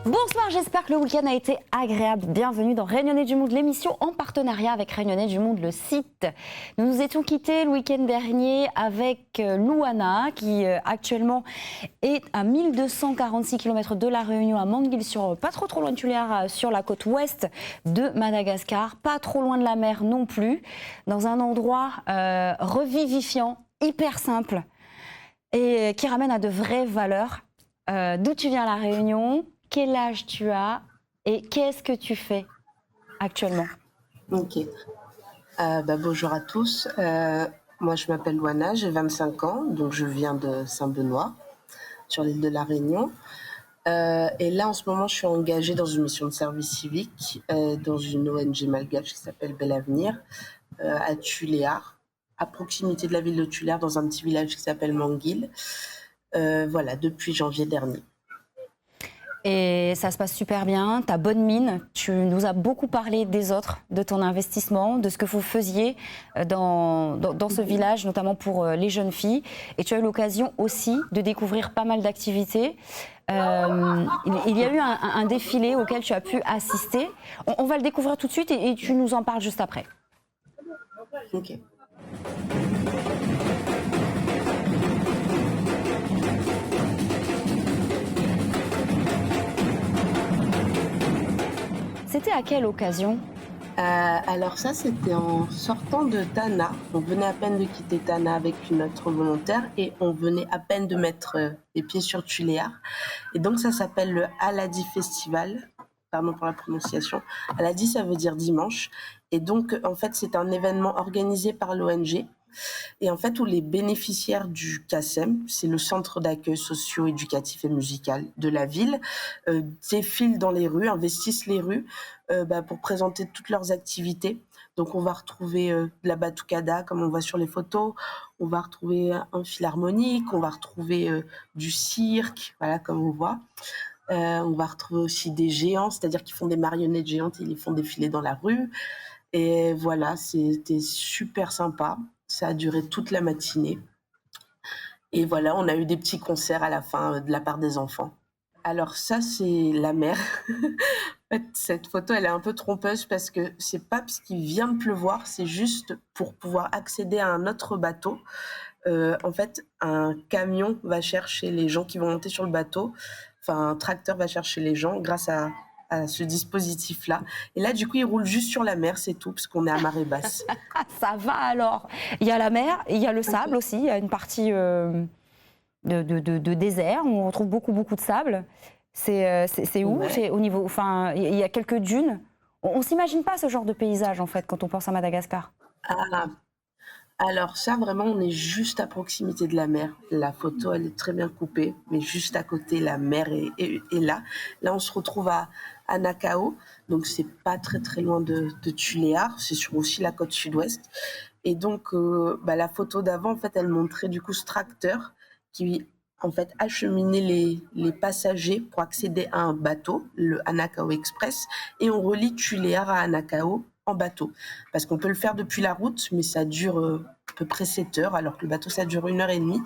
Bonsoir, j'espère que le week-end a été agréable. Bienvenue dans Rayonner du Monde, l'émission en partenariat avec Rayonner du Monde, le site. Nous nous étions quittés le week-end dernier avec Louana, qui actuellement est à 1246 km de La Réunion, à Manguil, pas trop loin de Tuléar, sur la côte ouest de Madagascar, pas trop loin de la mer non plus, dans un endroit revivifiant, hyper simple et qui ramène à de vraies valeurs. D'où tu viens à La Réunion ? Quel âge tu as et qu'est-ce que tu fais actuellement? Ok. Bonjour à tous. Moi, je m'appelle Louana, j'ai 25 ans, donc je viens de Saint-Benoît, sur l'île de La Réunion. Et là, en ce moment, je suis engagée dans une mission de service civique dans une ONG malgache qui s'appelle Bel Avenir, à Tuléar, à proximité de la ville de Tuléar, dans un petit village qui s'appelle Manguil. Voilà, depuis janvier dernier. Et ça se passe super bien, tu as bonne mine, tu nous as beaucoup parlé des autres, de ton investissement, de ce que vous faisiez dans ce village, notamment pour les jeunes filles. Et tu as eu l'occasion aussi de découvrir pas mal d'activités. Il y a eu un défilé auquel tu as pu assister. On va le découvrir tout de suite et tu nous en parles juste après. Ok. C'était à quelle occasion ? Alors ça, c'était en sortant de Tana. On venait à peine de quitter Tana avec une autre volontaire et on venait à peine de mettre les pieds sur Tuléar. Et donc ça s'appelle le Aladi Festival. Pardon pour la prononciation. Aladi, ça veut dire dimanche. Et donc, en fait, c'est un événement organisé par l'ONG. Et en fait, où les bénéficiaires du CASEM, c'est le centre d'accueil socio-éducatif et musical de la ville, défilent dans les rues, investissent les rues pour présenter toutes leurs activités. Donc, on va retrouver de la batucada, comme on voit sur les photos. On va retrouver un philharmonique. On va retrouver du cirque, voilà, comme on voit. On va retrouver aussi des géants, c'est-à-dire qu'ils font des marionnettes géantes et ils les font défiler dans la rue. Et voilà, c'était super sympa. Ça a duré toute la matinée. Et voilà, on a eu des petits concerts à la fin de la part des enfants. Alors ça, c'est la mer. En fait, cette photo, elle est un peu trompeuse parce que c'est pas parce qu'il vient de pleuvoir, c'est juste pour pouvoir accéder à un autre bateau. En fait, un camion va chercher les gens qui vont monter sur le bateau. Enfin, un tracteur va chercher les gens grâce à ce dispositif-là. Et là, du coup, il roule juste sur la mer, c'est tout, parce qu'on est à marée basse. Ça va alors. Il y a la mer, il y a le sable aussi, il y a une partie de désert où on retrouve beaucoup de sable. C'est où? Ouais. C'est au niveau, enfin, il y a quelques dunes. On s'imagine pas ce genre de paysage en fait quand on pense à Madagascar. Ah, alors ça, vraiment, on est juste à proximité de la mer. La photo, elle est très bien coupée, mais juste à côté, la mer est là. Là, on se retrouve à Nakao, donc c'est pas très loin de Tuléar, c'est sur aussi la côte sud-ouest. Et donc, la photo d'avant, en fait, elle montrait du coup ce tracteur qui, en fait, acheminait les passagers pour accéder à un bateau, le Anakao Express, et on relie Tuléar à Anakao en bateau. Parce qu'on peut le faire depuis la route, mais ça dure à peu près 7 heures, alors que le bateau, ça dure 1h30.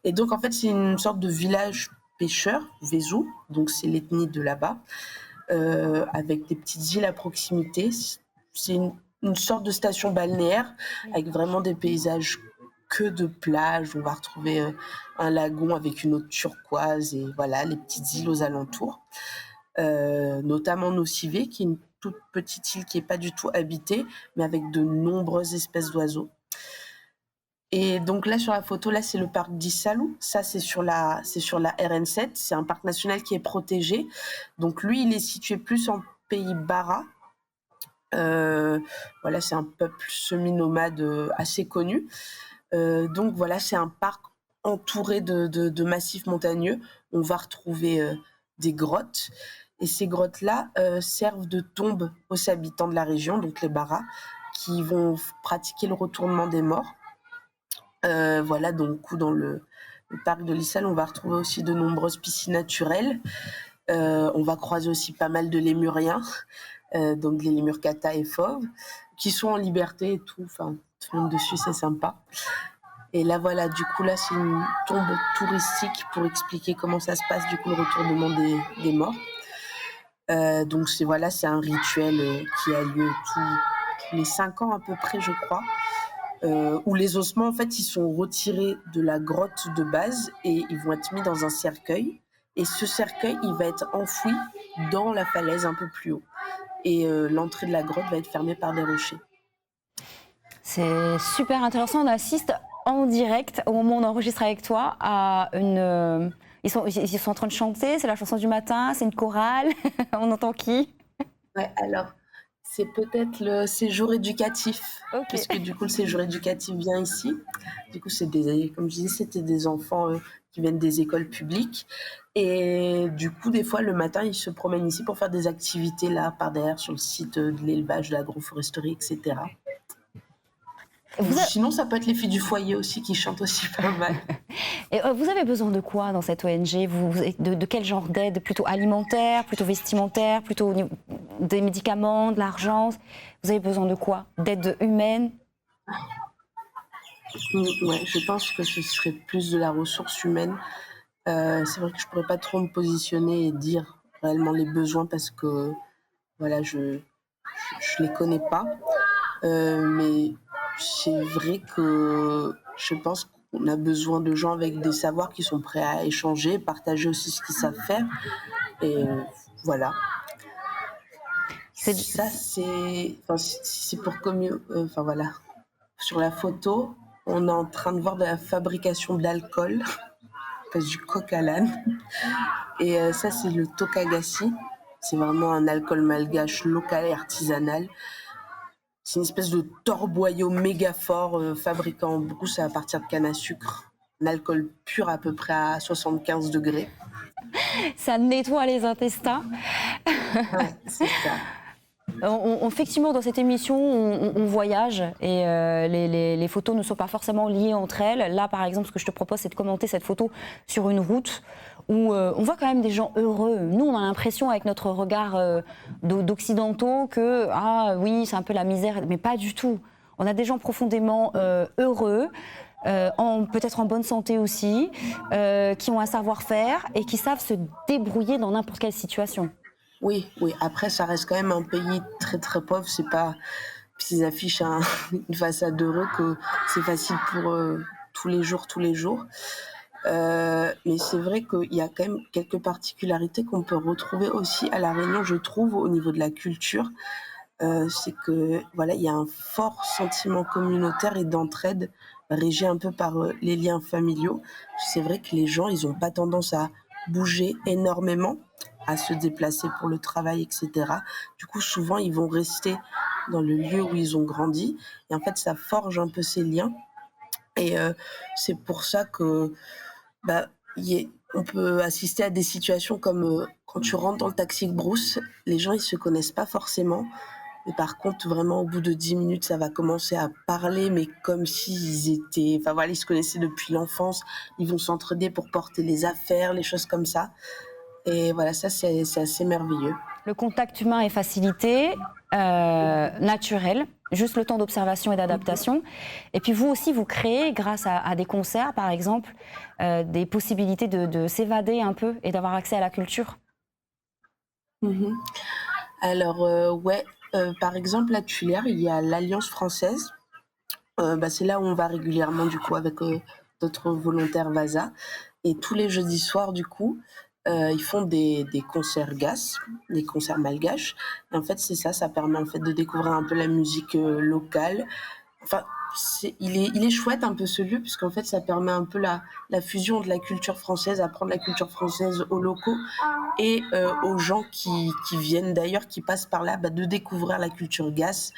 Et donc, en fait, c'est une sorte de village pêcheur, Vesu, donc c'est l'ethnie de là-bas, avec des petites îles à proximité. C'est une sorte de station balnéaire avec vraiment des paysages que de plages. On va retrouver un lagon avec une eau turquoise et voilà, les petites îles aux alentours. Notamment Nocivé, qui est une toute petite île qui n'est pas du tout habitée, mais avec de nombreuses espèces d'oiseaux. Et donc là, sur la photo, là, c'est le parc d'Issalou. Ça, c'est sur la RN7. C'est un parc national qui est protégé. Donc lui, il est situé plus en pays Bara. Voilà, c'est un peuple semi-nomade assez connu. Donc voilà, c'est un parc entouré de massifs montagneux. On va retrouver des grottes. Et ces grottes-là servent de tombe aux habitants de la région, donc les Bara, qui vont pratiquer le retournement des morts. Voilà, donc dans le parc de l'Issal, on va retrouver aussi de nombreuses piscines naturelles. On va croiser aussi pas mal de lémuriens, donc les lémurs kata et fauves, qui sont en liberté et tout. Enfin, tout le monde dessus, c'est sympa. Et là, voilà, du coup, là, c'est une tombe touristique pour expliquer comment ça se passe, du coup, le retournement des morts. Donc c'est un rituel qui a lieu tous les 5 ans à peu près, je crois, où les ossements, en fait, ils sont retirés de la grotte de base et ils vont être mis dans un cercueil. Et ce cercueil, il va être enfoui dans la falaise un peu plus haut. Et l'entrée de la grotte va être fermée par des rochers. C'est super intéressant. On assiste en direct, au moment où on enregistre avec toi, à une... Ils sont en train de chanter, c'est la chanson du matin, c'est une chorale. On entend qui? Ouais, alors, c'est peut-être le séjour éducatif, Ok. puisque du coup, le séjour éducatif vient ici. Du coup, comme je disais, c'était des enfants qui viennent des écoles publiques. Et du coup, des fois, le matin, ils se promènent ici pour faire des activités là, par derrière, sur le site de l'élevage, de l'agroforesterie, etc. Sinon, ça peut être les filles du foyer aussi qui chantent aussi pas mal. Et vous avez besoin de quoi dans cette ONG? De quel genre d'aide? Plutôt alimentaire, plutôt vestimentaire, plutôt des médicaments, de l'argent? Vous avez besoin de quoi? D'aide humaine? Ouais, je pense que ce serait plus de la ressource humaine. C'est vrai que je pourrais pas trop me positionner et dire réellement les besoins parce que voilà, je les connais pas. Mais c'est vrai que je pense qu'on a besoin de gens avec des savoirs qui sont prêts à échanger, partager aussi ce qu'ils savent faire. Et voilà. Ça, c'est pour enfin voilà. Sur la photo, on est en train de voir de la fabrication de l'alcool, du coq à l'âne. Et ça, c'est le Tokagassi. C'est vraiment un alcool malgache local et artisanal. C'est une espèce de torboyau méga fort fabriqué en brousse à partir de canne à sucre. Un alcool pur à peu près à 75 degrés. Ça nettoie les intestins. Ouais, c'est ça. Effectivement, dans cette émission, on voyage et les photos ne sont pas forcément liées entre elles. Là, par exemple, ce que je te propose, c'est de commenter cette photo sur une route où on voit quand même des gens heureux. Nous, on a l'impression, avec notre regard d'occidentaux, que ah oui, c'est un peu la misère, mais pas du tout. On a des gens profondément heureux. Peut-être en bonne santé aussi, qui ont un savoir-faire et qui savent se débrouiller dans n'importe quelle situation. Oui. Après, ça reste quand même un pays très très pauvre. C'est pas parce qu'ils affichent une façade heureux que c'est facile pour tous les jours. Mais c'est vrai qu'il y a quand même quelques particularités qu'on peut retrouver aussi à La Réunion, je trouve, au niveau de la culture. C'est que voilà, il y a un fort sentiment communautaire et d'entraide régi un peu par les liens familiaux. C'est vrai que les gens, ils ont pas tendance à bouger énormément, à se déplacer pour le travail, etc. Du coup, souvent, ils vont rester dans le lieu où ils ont grandi. Et en fait, ça forge un peu ces liens. Et c'est pour ça que on peut assister à des situations comme quand tu rentres dans le taxi brousse, les gens, ils se connaissent pas forcément. Mais par contre, vraiment, au bout de 10 minutes, ça va commencer à parler, mais comme s'ils étaient... Enfin voilà, ils se connaissaient depuis l'enfance. Ils vont s'entraider pour porter les affaires, les choses comme ça. Et voilà, ça, c'est assez merveilleux. Le contact humain est facilité, naturel, juste le temps d'observation et d'adaptation. Et puis vous aussi, vous créez, grâce à des concerts, par exemple, des possibilités de s'évader un peu et d'avoir accès à la culture. Alors, par exemple, à Tullère, il y a l'Alliance française. C'est là où on va régulièrement, du coup, avec d'autres volontaires VASA. Et tous les jeudis soirs, du coup, ils font des concerts GAS, des concerts malgaches. Et en fait, c'est ça, ça permet en fait de découvrir un peu la musique locale. Enfin, il est chouette un peu ce lieu, puisqu'en fait, ça permet un peu la fusion de la culture française, apprendre la culture française aux locaux et aux gens qui viennent d'ailleurs, qui passent par là, de découvrir la culture GAS,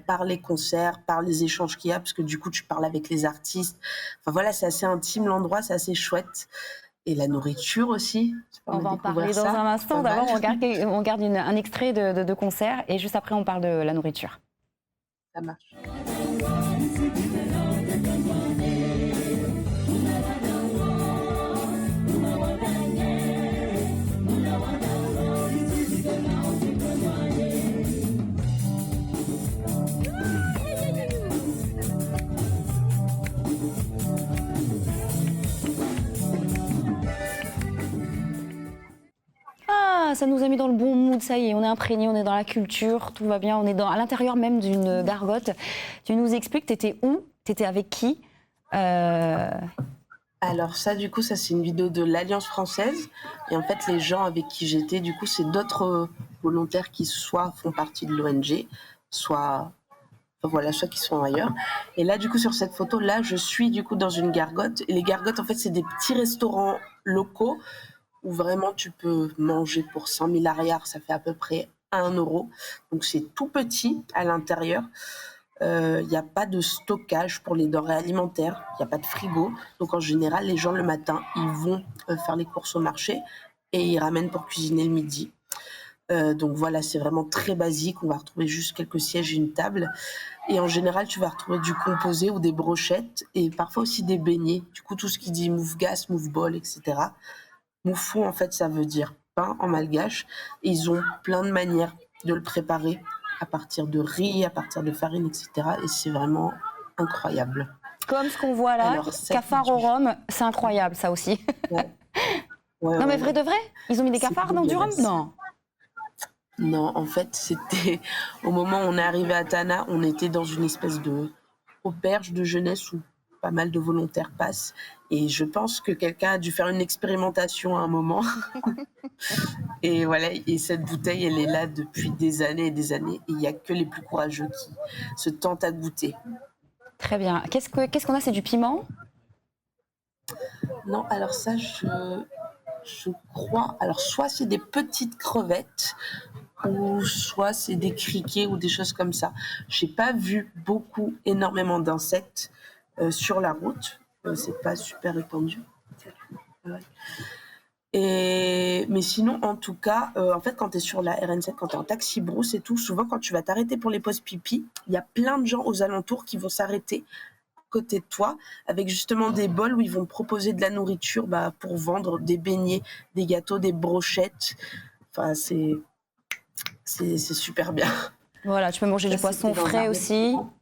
par les concerts, par les échanges qu'il y a, parce que du coup, tu parles avec les artistes. Enfin voilà, c'est assez intime l'endroit, c'est assez chouette. Et la nourriture aussi. On va en parler dans un instant. D'abord, on garde un extrait de concert et juste après, on parle de la nourriture. Ça marche. ça nous a mis dans le bon mood, ça y est, on est imprégné, on est dans la culture, tout va bien, on est à l'intérieur même d'une gargote. Tu nous expliques, t'étais où? T'étais avec qui? Alors ça, du coup, ça c'est une vidéo de l'Alliance française. Et en fait, les gens avec qui j'étais, du coup, c'est d'autres volontaires qui soit font partie de l'ONG, soit, enfin, voilà, soit qui sont ailleurs. Et là, du coup, sur cette photo, là, je suis du coup dans une gargote. Et les gargotes, en fait, c'est des petits restaurants locaux où vraiment tu peux manger pour 100 000 arrières. Ça fait à peu près 1 euro. Donc c'est tout petit à l'intérieur. Il n'y a pas de stockage pour les denrées alimentaires, il n'y a pas de frigo. Donc en général, les gens le matin, ils vont faire les courses au marché et ils ramènent pour cuisiner le midi. Donc voilà, c'est vraiment très basique. On va retrouver juste quelques sièges et une table. Et en général, tu vas retrouver du composé ou des brochettes et parfois aussi des beignets. Du coup, tout ce qui dit moufgas, moufbol, etc. Moufou, en fait, ça veut dire pain en malgache. Et ils ont plein de manières de le préparer à partir de riz, à partir de farine, etc. Et c'est vraiment incroyable. Comme ce qu'on voit là, Alors, cafard au rhum, c'est incroyable ça aussi. Ouais. Ouais, non mais ouais, vrai de vrai? Ils ont mis des c'est cafards dans du rhum? dégueulasse. Non. Non, en fait, c'était au moment où on est arrivé à Tana, on était dans une espèce de auberge de jeunesse où pas mal de volontaires passent. Et je pense que quelqu'un a dû faire une expérimentation à un moment. Et voilà, et cette bouteille, elle est là depuis des années et des années. Et il n'y a que les plus courageux qui se tentent à goûter. Très bien. Qu'est-ce qu'on a? C'est du piment? Non, alors ça, je crois. Alors, soit c'est des petites crevettes, ou soit c'est des criquets ou des choses comme ça. J'ai pas vu énormément d'insectes sur la route. C'est pas super répandu. Ouais. Mais sinon, en tout cas, en fait, quand tu es sur la RN7, quand tu es en taxi brousse et tout, souvent quand tu vas t'arrêter pour les pauses pipi, il y a plein de gens aux alentours qui vont s'arrêter à côté de toi avec justement des bols où ils vont te proposer de la nourriture pour vendre des beignets, des gâteaux, des brochettes. Enfin, c'est super bien. Voilà, tu peux manger Ça, du poisson c'était dans un frais aussi, restaurant.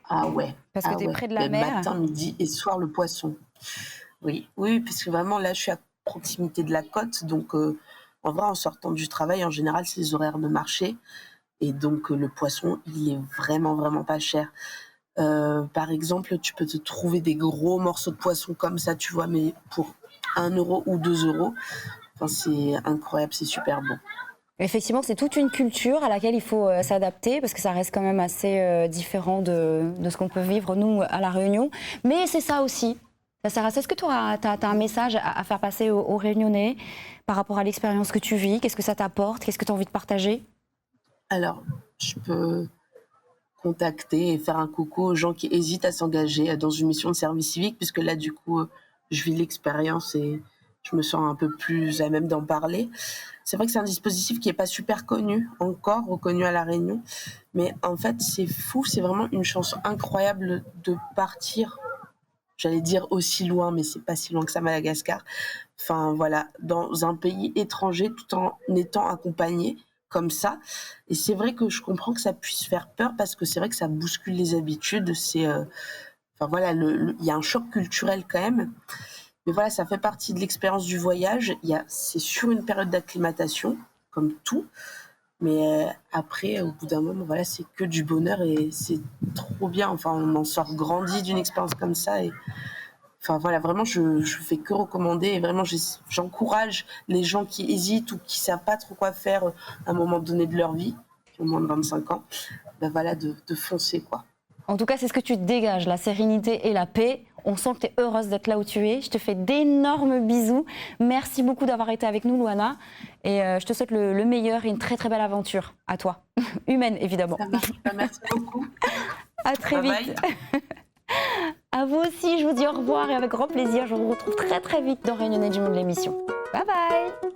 Ah ouais. parce que Ah tu es ouais. près de la Le mer. matin, midi et soir, le poisson. Oui, oui, parce que vraiment, là, je suis à proximité de la côte. Donc, en vrai, en sortant du travail, en général, c'est les horaires de marché. Et donc, le poisson, il est vraiment, vraiment pas cher. Par exemple, tu peux te trouver des gros morceaux de poisson comme ça, tu vois, mais pour 1 euro ou 2 euros. Enfin, c'est incroyable, c'est super bon. Effectivement, c'est toute une culture à laquelle il faut s'adapter parce que ça reste quand même assez différent de ce qu'on peut vivre, nous, à La Réunion. Mais c'est ça aussi. Ça sert à ça. Est-ce que tu as un message à faire passer aux Réunionnais par rapport à l'expérience que tu vis? Qu'est-ce que ça t'apporte? Qu'est-ce que tu as envie de partager? Alors, je peux contacter et faire un coucou aux gens qui hésitent à s'engager dans une mission de service civique, puisque là, du coup, je vis l'expérience et je me sens un peu plus à même d'en parler. C'est vrai que c'est un dispositif qui n'est pas super connu, encore reconnu à La Réunion, mais en fait, c'est fou, c'est vraiment une chance incroyable de partir, j'allais dire aussi loin, mais c'est pas si loin que ça, Madagascar. Enfin, voilà, dans un pays étranger, tout en étant accompagné comme ça. Et c'est vrai que je comprends que ça puisse faire peur parce que c'est vrai que ça bouscule les habitudes. Enfin voilà, il y a un choc culturel quand même. Mais voilà, ça fait partie de l'expérience du voyage. C'est sur une période d'acclimatation, comme tout. Mais après, au bout d'un moment, voilà, c'est que du bonheur et c'est trop bien. Enfin, on en sort grandi d'une expérience comme ça. Et enfin voilà, vraiment, je fais que recommander. Et vraiment, j'encourage les gens qui hésitent ou qui savent pas trop quoi faire à un moment donné de leur vie, qui ont moins de 25 ans, voilà, de foncer, quoi. En tout cas, c'est ce que tu dégages, la sérénité et la paix. On sent que tu es heureuse d'être là où tu es. Je te fais d'énormes bisous. Merci beaucoup d'avoir été avec nous, Louana. Et je te souhaite le meilleur et une très très belle aventure à toi. Humaine, évidemment. Ça marche. Merci beaucoup. À très Bye vite. bye. À vous aussi, je vous dis au revoir et avec grand plaisir. Je vous retrouve très très vite dans Réunionnais du Monde, l'émission. Bye bye.